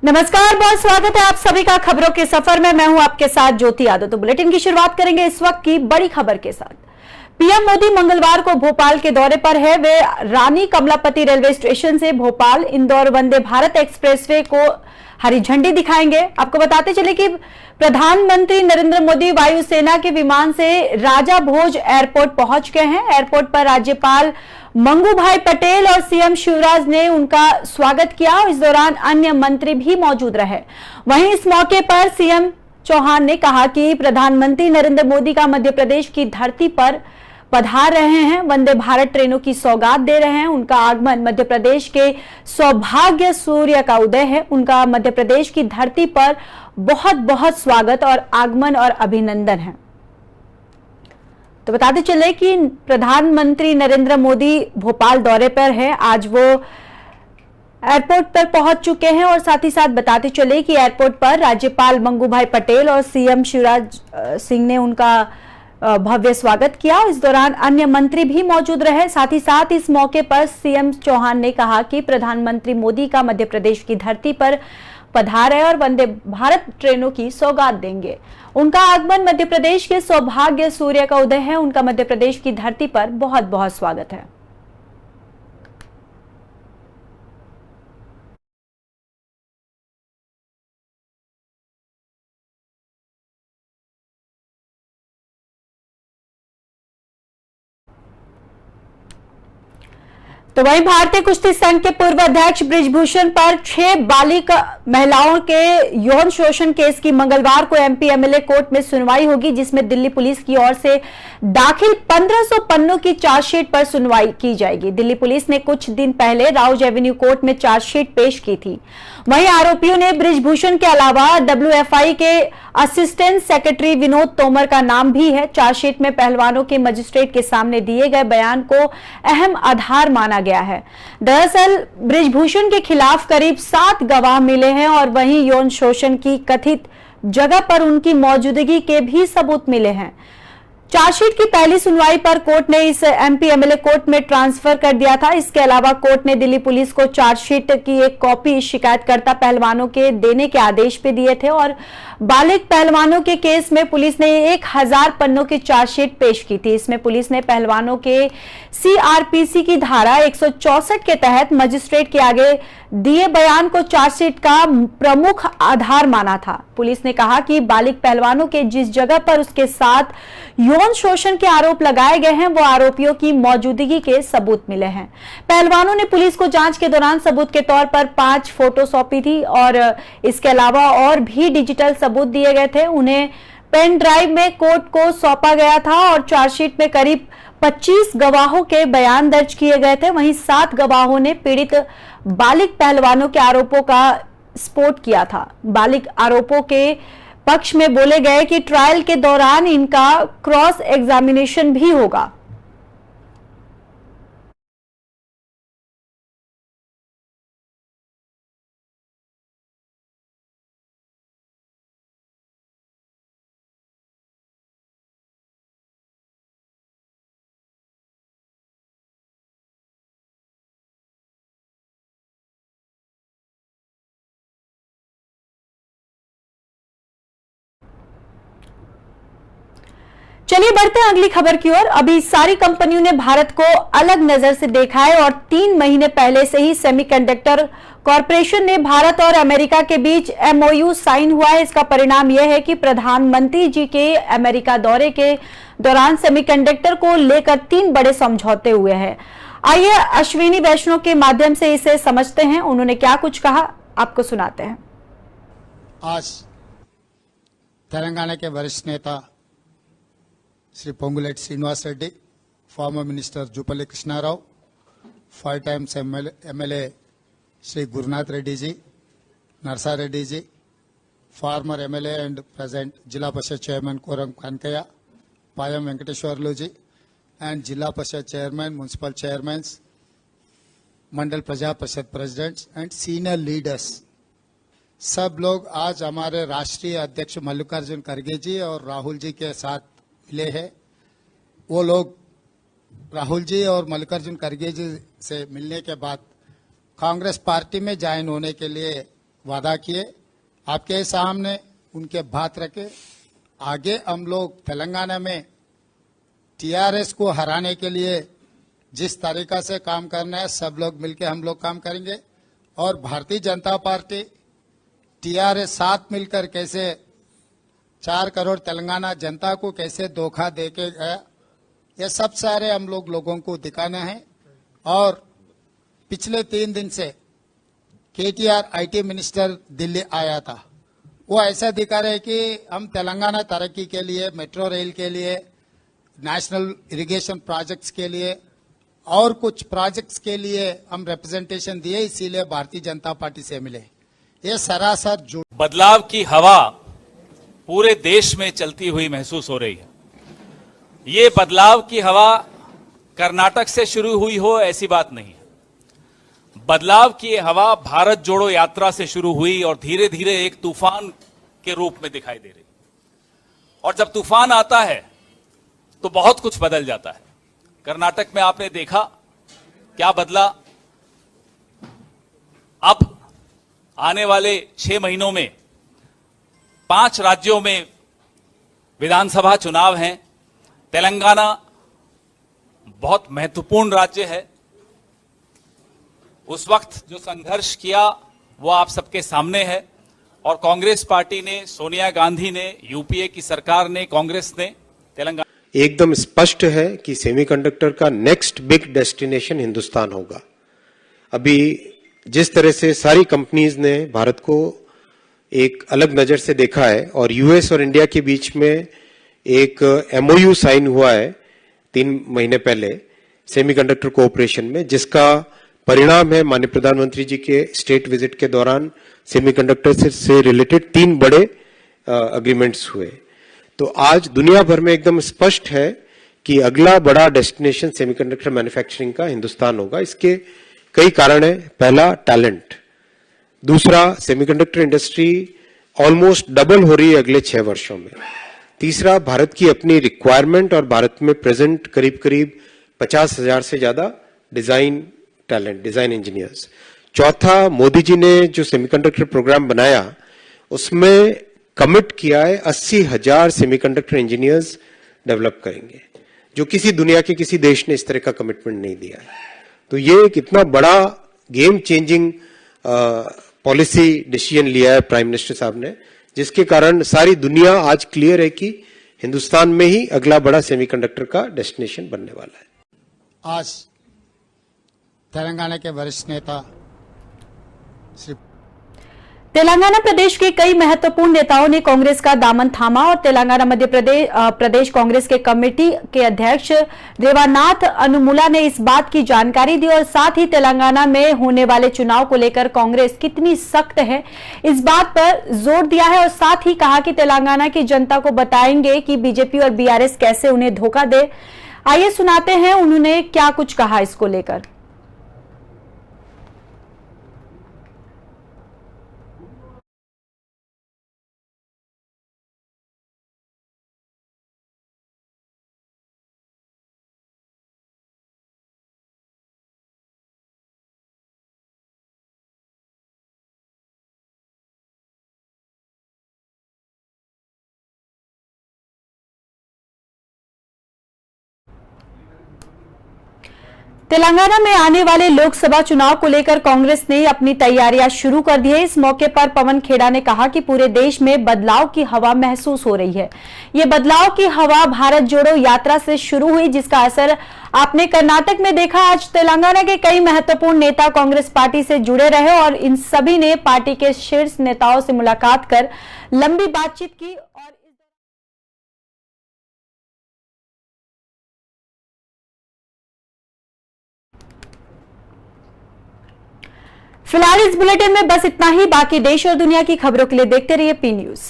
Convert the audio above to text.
नमस्कार, बहुत स्वागत है आप सभी का खबरों के सफर में। मैं हूं आपके साथ ज्योति यादव। तो बुलेटिन की शुरुआत करेंगे इस वक्त की बड़ी खबर के साथ। पीएम मोदी मंगलवार को भोपाल के दौरे पर है। वे रानी कमलापति रेलवे स्टेशन से भोपाल इंदौर वंदे भारत एक्सप्रेसवे को हरी झंडी दिखाएंगे। आपको बताते चले कि प्रधानमंत्री नरेंद्र मोदी वायुसेना के विमान से राजा भोज एयरपोर्ट पहुंच गए हैं। एयरपोर्ट पर राज्यपाल मंगूभाई पटेल और सीएम शिवराज ने उनका स्वागत किया। इस दौरान अन्य मंत्री भी मौजूद रहे। वहीं इस मौके पर सीएम चौहान ने कहा कि प्रधानमंत्री नरेंद्र मोदी का मध्य प्रदेश की धरती पर पधार रहे हैं, वंदे भारत ट्रेनों की सौगात दे रहे हैं। उनका आगमन मध्य प्रदेश के सौभाग्य सूर्य का उदय है। उनका मध्य प्रदेश की धरती पर बहुत बहुत स्वागत और आगमन और अभिनंदन है। तो बताते चले कि प्रधानमंत्री नरेंद्र मोदी भोपाल दौरे पर है। आज वो एयरपोर्ट पर पहुंच चुके हैं और साथ ही साथ बताते चले कि एयरपोर्ट पर राज्यपाल मंगूभाई पटेल और सीएम शिवराज सिंह ने उनका भव्य स्वागत किया। इस दौरान अन्य मंत्री भी मौजूद रहे। साथ ही साथ इस मौके पर सीएम चौहान ने कहा कि प्रधानमंत्री मोदी का मध्य प्रदेश की धरती पर पधार है और वंदे भारत ट्रेनों की सौगात देंगे। उनका आगमन मध्य प्रदेश के सौभाग्य सूर्य का उदय है। उनका मध्य प्रदेश की धरती पर बहुत बहुत स्वागत है। तो वहीं भारतीय कुश्ती संघ के पूर्व अध्यक्ष बृजभूषण पर 6 बालिग महिलाओं के यौन शोषण केस की मंगलवार को एमपी एमएलए कोर्ट में सुनवाई होगी, जिसमें दिल्ली पुलिस की ओर से दाखिल 1500 पन्नों की चार्जशीट पर सुनवाई की जाएगी। दिल्ली पुलिस ने कुछ दिन पहले राउज एवेन्यू कोर्ट में चार्जशीट पेश की थी। वहीं आरोपियों ने बृजभूषण के अलावा डब्ल्यूएफआई के असिस्टेंट सेक्रेटरी विनोद तोमर का नाम भी है। चार्जशीट में पहलवानों के मजिस्ट्रेट के सामने दिए गए बयान को अहम आधार माना गया है। दरअसल बृजभूषण के खिलाफ करीब 7 गवाह मिले हैं और वहीं यौन शोषण की कथित जगह पर उनकी मौजूदगी के भी सबूत मिले हैं। चार्जशीट की पहली सुनवाई पर कोर्ट ने इस एमपी एमएलए कोर्ट में ट्रांसफर कर दिया था। इसके अलावा कोर्ट ने दिल्ली पुलिस को चार्जशीट की एक कॉपी शिकायतकर्ता पहलवानों के देने के आदेश पे दिए थे और बालिग पहलवानों के केस में पुलिस ने 1000 पन्नों की चार्जशीट पेश की थी। इसमें पुलिस ने पहलवानों के सीआरपीसी की धारा 164 के तहत मजिस्ट्रेट के आगे दिए बयान को चार्जशीट का प्रमुख आधार माना था। पुलिस ने कहा कि बालिग पहलवानों के जिस जगह पर उसके साथ यौन शोषण के आरोप लगाए गए हैं वो आरोपियों की मौजूदगी के सबूत मिले हैं। पहलवानों ने पुलिस को जांच के दौरान सबूत के तौर पर 5 फोटो सौंपी थी और इसके अलावा और भी डिजिटल सबूत दिए गए थे। उन्हें पेन ड्राइव में कोर्ट को सौंपा गया था और चार्जशीट में करीब 25 गवाहों के बयान दर्ज किए गए थे। वहीं 7 गवाहों ने पीड़ित बालिग पहलवानों के आरोपों का सपोर्ट किया था। बालिग आरोपों के पक्ष में बोले गए कि ट्रायल के दौरान इनका क्रॉस एग्जामिनेशन भी होगा। चलिए बढ़ते हैं अगली खबर की ओर। अभी सारी कंपनियों ने भारत को अलग नजर से देखा है और 3 महीने पहले से ही सेमीकंडक्टर कॉरपोरेशन ने भारत और अमेरिका के बीच एमओयू साइन हुआ है। इसका परिणाम यह है कि प्रधानमंत्री जी के अमेरिका दौरे के दौरान सेमीकंडक्टर को लेकर 3 बड़े समझौते हुए हैं। आइए अश्विनी वैष्णव के माध्यम से इसे समझते हैं। उन्होंने क्या कुछ कहा, आपको सुनाते हैं। आज तेलंगाना के वरिष्ठ नेता Shri Ponguleti Srinivas Reddy, former minister Jupally Krishnarao, 5 times MLA Shri Gurunath Reddy ji, Narsa Reddy ji, former MLA and present zila parishad chairman Koram Kanakaiah, Payam Venkateswarlu ji and zila parishad chairman, municipal chairman, मंडल प्रजा परिषद प्रेसिडेंट्स एंड सीनियर लीडर्स, सब लोग आज हमारे राष्ट्रीय अध्यक्ष मल्लिकार्जुन खड़गे जी और राहुल जी के साथ मिले हैं। वो लोग राहुल जी और मल्लिकार्जुन खड़गे जी से मिलने के बाद कांग्रेस पार्टी में ज्वाइन होने के लिए वादा किए, आपके सामने उनके बात रखे। आगे हम लोग तेलंगाना में टीआरएस को हराने के लिए जिस तरीका से काम करना है, सब लोग मिलकर हम लोग काम करेंगे। और भारतीय जनता पार्टी टीआरएस साथ मिलकर कैसे 4 करोड़ तेलंगाना जनता को कैसे धोखा देके गया, ये सब सारे हम लोगों को दिखाना है। और पिछले 3 दिन से केटीआर आईटी मिनिस्टर दिल्ली आया था, वो ऐसा दिखा रहे कि हम तेलंगाना तरक्की के लिए, मेट्रो रेल के लिए, नेशनल इरिगेशन प्रोजेक्ट्स के लिए और कुछ प्रोजेक्ट्स के लिए हम रिप्रेजेंटेशन दिए, इसीलिए भारतीय जनता पार्टी से मिले। ये सरासर झूठ। बदलाव की हवा पूरे देश में चलती हुई महसूस हो रही है। ये बदलाव की हवा कर्नाटक से शुरू हुई हो ऐसी बात नहीं है। बदलाव की हवा भारत जोड़ो यात्रा से शुरू हुई और धीरे धीरे एक तूफान के रूप में दिखाई दे रही। और जब तूफान आता है तो बहुत कुछ बदल जाता है। कर्नाटक में आपने देखा क्या बदला। अब आने वाले 6 महीनों में 5 राज्यों में विधानसभा चुनाव हैं। तेलंगाना बहुत महत्वपूर्ण राज्य है। उस वक्त जो संघर्ष किया वो आप सबके सामने है। और कांग्रेस पार्टी ने, सोनिया गांधी ने, यूपीए की सरकार ने, कांग्रेस ने तेलंगाना एकदम स्पष्ट है कि सेमीकंडक्टर का नेक्स्ट बिग डेस्टिनेशन हिंदुस्तान होगा। अभी जिस तरह से सारी कंपनीज ने भारत को एक अलग नजर से देखा है और यूएस और इंडिया के बीच में एक एमओयू साइन हुआ है 3 महीने पहले सेमीकंडक्टर कोऑपरेशन में, जिसका परिणाम है माननीय प्रधानमंत्री जी के स्टेट विजिट के दौरान सेमीकंडक्टर से रिलेटेड 3 बड़े अग्रीमेंट्स हुए। तो आज दुनिया भर में एकदम स्पष्ट है कि अगला बड़ा डेस्टिनेशन सेमीकंडक्टर मैन्युफैक्चरिंग का हिंदुस्तान होगा। इसके कई कारण है। पहला, टैलेंट। दूसरा, सेमीकंडक्टर इंडस्ट्री ऑलमोस्ट डबल हो रही है अगले 6 वर्षों में। तीसरा, भारत की अपनी रिक्वायरमेंट और भारत में प्रेजेंट करीब 50,000 से ज्यादा डिजाइन टैलेंट, डिजाइन इंजीनियर्स। चौथा, मोदी जी ने जो सेमीकंडक्टर प्रोग्राम बनाया उसमें कमिट किया है 80,000 सेमीकंडक्टर इंजीनियर्स डेवलप करेंगे, जो किसी दुनिया के किसी देश ने इस तरह का कमिटमेंट नहीं दिया है। तो ये एक इतना बड़ा गेम चेंजिंग पॉलिसी डिसीजन लिया है प्राइम मिनिस्टर साहब ने, जिसके कारण सारी दुनिया आज क्लियर है कि हिंदुस्तान में ही अगला बड़ा सेमीकंडक्टर का डेस्टिनेशन बनने वाला है। आज तेलंगाना के वरिष्ठ नेता श्री तेलंगाना प्रदेश के कई महत्वपूर्ण नेताओं ने कांग्रेस का दामन थामा और तेलंगाना मध्य प्रदेश कांग्रेस के कमेटी के अध्यक्ष देवानाथ अनुमुला ने इस बात की जानकारी दी और साथ ही तेलंगाना में होने वाले चुनाव को लेकर कांग्रेस कितनी सख्त है इस बात पर जोर दिया है और साथ ही कहा कि तेलंगाना की जनता को बताएंगे कि बीजेपी और बीआरएस कैसे उन्हें धोखा दे। आइए सुनाते हैं उन्होंने क्या कुछ कहा इसको लेकर। तेलंगाना में आने वाले लोकसभा चुनाव को लेकर कांग्रेस ने अपनी तैयारियां शुरू कर दी है। इस मौके पर पवन खेड़ा ने कहा कि पूरे देश में बदलाव की हवा महसूस हो रही है। ये बदलाव की हवा भारत जोड़ो यात्रा से शुरू हुई, जिसका असर आपने कर्नाटक में देखा। आज तेलंगाना के कई महत्वपूर्ण नेता कांग्रेस पार्टी से जुड़े रहे और इन सभी ने पार्टी के शीर्ष नेताओं से मुलाकात कर लंबी बातचीत की। और फिलहाल इस बुलेटिन में बस इतना ही। बाकी देश और दुनिया की खबरों के लिए देखते रहिए पी न्यूज।